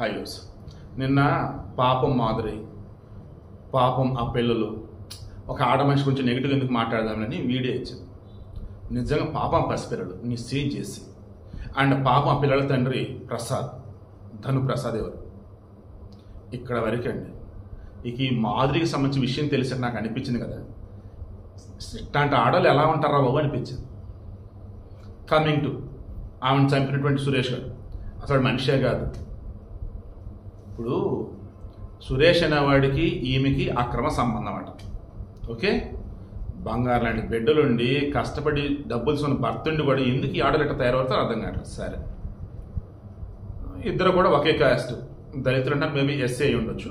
Highways నిన్న పాపం మాధురి పాపం ఆ పిల్లలు ఒక ఆడ మనిషి కొంచెం నెగిటివ్ ఎందుకు మాట్లాడదామని వీడియో ఇచ్చింది. నిజంగా పాపం పసిపిల్లలు నీ సీన్ చేసి అండ్ పాపం ఆ పిల్లల తండ్రి ప్రసాద్ ధను ప్రసాద్ ఎవరు ఇక్కడ వరకండి. ఇక ఈ మాధురికి సంబంధించిన విషయం తెలిసి నాకు అనిపించింది కదా, ఇట్లాంటి ఆడలు ఎలా ఉంటారా బాబు అనిపించింది. కమింగ్ టు ఆమెను చంపినటువంటి సురేష్ గారు అసలు మనిషే కాదు. ఇప్పుడు సురేష్ అనేవాడికి ఈమెకి అక్రమ సంబంధం అట. ఓకే, బంగారు లాంటి బిడ్డలుండి కష్టపడి డబ్బులు తీసుకున్న భర్తుండి కూడా ఎందుకు ఈ ఆడలు ఎట్లా తయారవుతారో అర్థం కావట్లేదు. సరే, ఇద్దరు కూడా ఒకే కాస్ట్, దళితులు అంటే మేబీ ఎస్సీ అయి ఉండొచ్చు,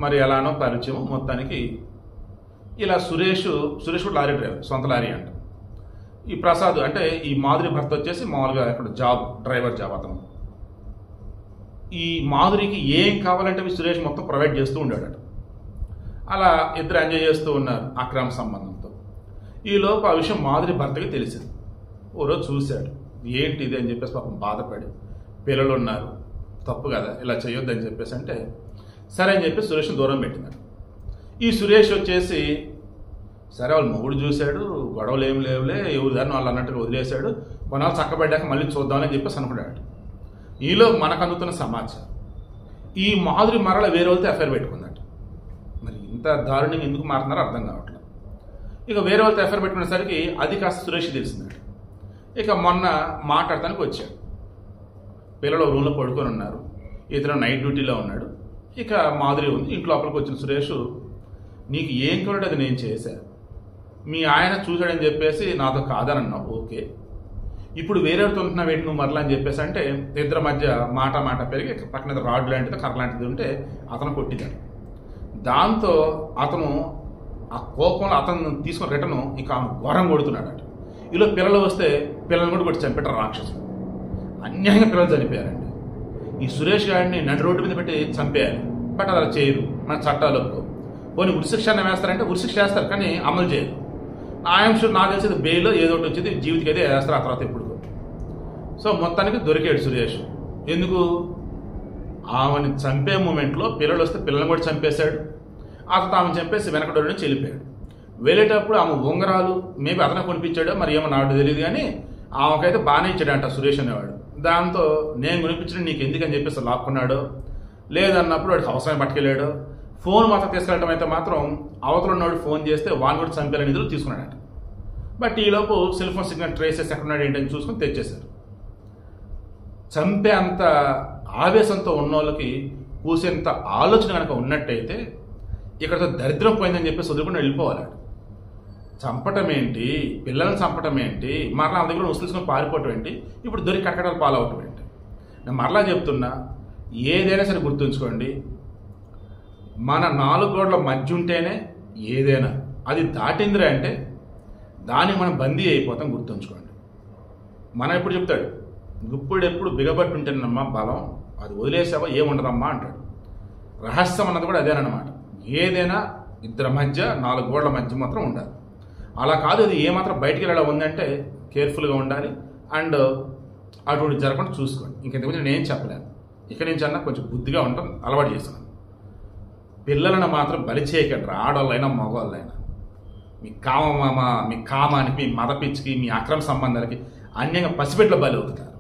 మరి ఎలానో పరిచయం. మొత్తానికి ఇలా సురేష్ కూడా లారీ డ్రైవర్, సొంత లారీ అంట. ఈ ప్రసాద్ అంటే ఈ మాధురి భర్త వచ్చేసి మామూలుగా ఇక్కడ జాబ్, డ్రైవర్ జాబ్ అతను. ఈ మాధురికి ఏం కావాలంటే సురేష్ మొత్తం ప్రొవైడ్ చేస్తూ ఉండాడట. అలా ఇద్దరు ఎంజాయ్ చేస్తూ ఉన్నారు అక్రమ సంబంధంతో. ఈలోపు ఆ విషయం మాధురి భర్తకి తెలిసింది. ఓ రోజు చూశాడు, ఏంటి ఇది అని చెప్పేసి పాపం బాధపడి, పిల్లలు ఉన్నారు తప్పు కదా ఇలా చేయొద్దని చెప్పేసి అంటే సరే అని చెప్పి సురేష్ని దూరం పెట్టినాడు. ఈ సురేష్ వచ్చేసి సరే వాళ్ళ మొగుడు చూశాడు, గొడవలు ఏం లేవులే, ఎవరు దాన్ని వాళ్ళు అన్నట్టుగా వదిలేశాడు, కొన్నాళ్ళు చక్కబడ్డాక మళ్ళీ చూద్దామని చెప్పేసి అనుకున్నాడు. ఈలో మనకు అందుతున్న సమాచారం, ఈ మాధురి మరల వేరే వాళ్ళతో ఎఫ్ఐఆర్ పెట్టుకుందట. మరి ఇంత దారుణంగా ఎందుకు మారుతున్నారో అర్థం కావట్లేదు. ఇక వేరే వాళ్ళతో ఎఫ్ఐఆర్ పెట్టుకునేసరికి అది కాస్త సురేష్ తెలిసిందట. ఇక మొన్న మాట్లాడటానికి వచ్చాడు. పిల్లలు రూమ్లో పడుకొని ఉన్నారు, ఇతను నైట్ డ్యూటీలో ఉన్నాడు. ఇక మాధురి ఉంది. ఇంట్లో లోపలికి వచ్చిన సురేష్, నీకు ఏం కావాలంటే అది నేను చేశాను, మీ ఆయన చూశాడని చెప్పేసి నాతో కాదని అన్నావు, ఓకే, ఇప్పుడు వేరేతో ఉంటున్నావు ఏంటి నువ్వు మరలా అని చెప్పేసి అంటే ఇద్దరి మధ్య మాట పెరిగి పక్కన రాడ్ లాంటిది కర్ర లాంటిది ఉంటే అతను కొట్టించాడు. దాంతో అతను ఆ కోపంలో అతను తీసుకున్న రిటర్ను ఇక ఆమె ఘోరం కొడుతున్నాడట. ఇలా పిల్లలు వస్తే పిల్లల్ని కూడా కొట్టి చంపెట్టారు రాక్షసులు. అన్యాయంగా పిల్లలు చనిపోయారండి. ఈ సురేష్ గారిని నడి రోడ్డు మీద పెట్టి చంపేయాలి, బట్ అలా చేయరు మన చట్టాలు. పోనీ ఉరిశిక్ష వేస్తారంటే ఉరిశిక్ష వేస్తారు, కానీ అమలు చేయరు. ఆయంశం నాకు తెలిసేది బెయిల్ ఏదో ఒకటి వచ్చింది, జీవితకి అయితే వేస్తారు ఆ తర్వాత ఎప్పుడు. సో మొత్తానికి దొరికాడు సురేష్. ఎందుకు? ఆమెని చంపే మూమెంట్లో పిల్లలు వస్తే పిల్లల్ని కూడా చంపేశాడు. అతను ఆమెను చంపేసి వెనకడోడి నుంచి వెళ్ళిపోయాడు. వెళ్ళేటప్పుడు ఆమె ఉంగరాలు మేబీ అతనే కొనిపించాడో మరి ఏమో నాకు తెలియదు, కానీ ఆమెకైతే బాగానే ఇచ్చాడంట సురేష్ అనేవాడు. దాంతో నేను కొనిపించడం నీకు ఎందుకని చెప్పేసి లాక్కున్నాడు. లేదన్నప్పుడు వాడికి అవసరమే పట్టుకెళ్ళాడు. ఫోన్ మాత్రం తీసుకెళ్ళటం అయితే మాత్రం అవతల ఉన్నవాడు ఫోన్ చేస్తే వాడిని కూడా చంపేయాలని నిధులు తీసుకున్నాడట. బట్ ఈలోపు సెల్ ఫోన్ సిగ్నల్ ట్రేసెస్ ఎక్కడున్నాడు ఏంటని చూసుకొని తెచ్చేశారు. చంపే అంత ఆవేశంతో ఉన్నోళ్ళకి కూసేంత ఆలోచన కనుక ఉన్నట్టయితే ఇక్కడతో దరిద్రం పోయిందని చెప్పేసి వదులుకుని వెళ్ళిపోవాలి. చంపటం ఏంటి, పిల్లల్ని చంపటం ఏంటి, మరలా ఆ దగ్గర ఉసులుసుకొని పారిపోవటం ఏంటి, ఇప్పుడు దొరికి కట్టడాలు పాలవటం ఏంటి? నేను మరలా చెప్తున్నా, ఏదైనా సరే గుర్తుంచుకోండి, మన 4 గోడల మధ్య ఉంటేనే ఏదైనా, అది దాటిందిరా అంటే దానికి మనం బందీ అయిపోతాం. గుర్తుంచుకోండి. మనం ఎప్పుడు చెప్తాడు, గుప్పుడు బిగబట్టి ఉంటేనమ్మా బలం, అది వదిలేసావా ఏముండదమ్మా అంటాడు. రహస్యం అన్నది కూడా అదేనమాట. ఏదైనా ఇద్దరి మధ్య 4 గోడల మధ్య మాత్రం ఉండాలి. అలా కాదు, అది ఏమాత్రం బయటికి వెళ్ళాలి ఉందంటే కేర్ఫుల్గా ఉండాలి. అండ్ అటువంటి జరగకుండా చూసుకోండి. ఇంకెంతకుముందు నేనేం చెప్పలేను. ఇక్కడి నుంచి అన్నా కొంచెం బుద్ధిగా ఉండటం అలవాటు చేస్తున్నాను. పిల్లలను మాత్రం బలి చేయకండి, ఆడవాళ్ళైనా మగవాళ్ళైనా. మీ కామానికి, మీ మద పిచ్చికి, మీ అక్రమ సంబంధాలకి అన్యంగా పసిపెట్లో బలి అవుతున్నారు.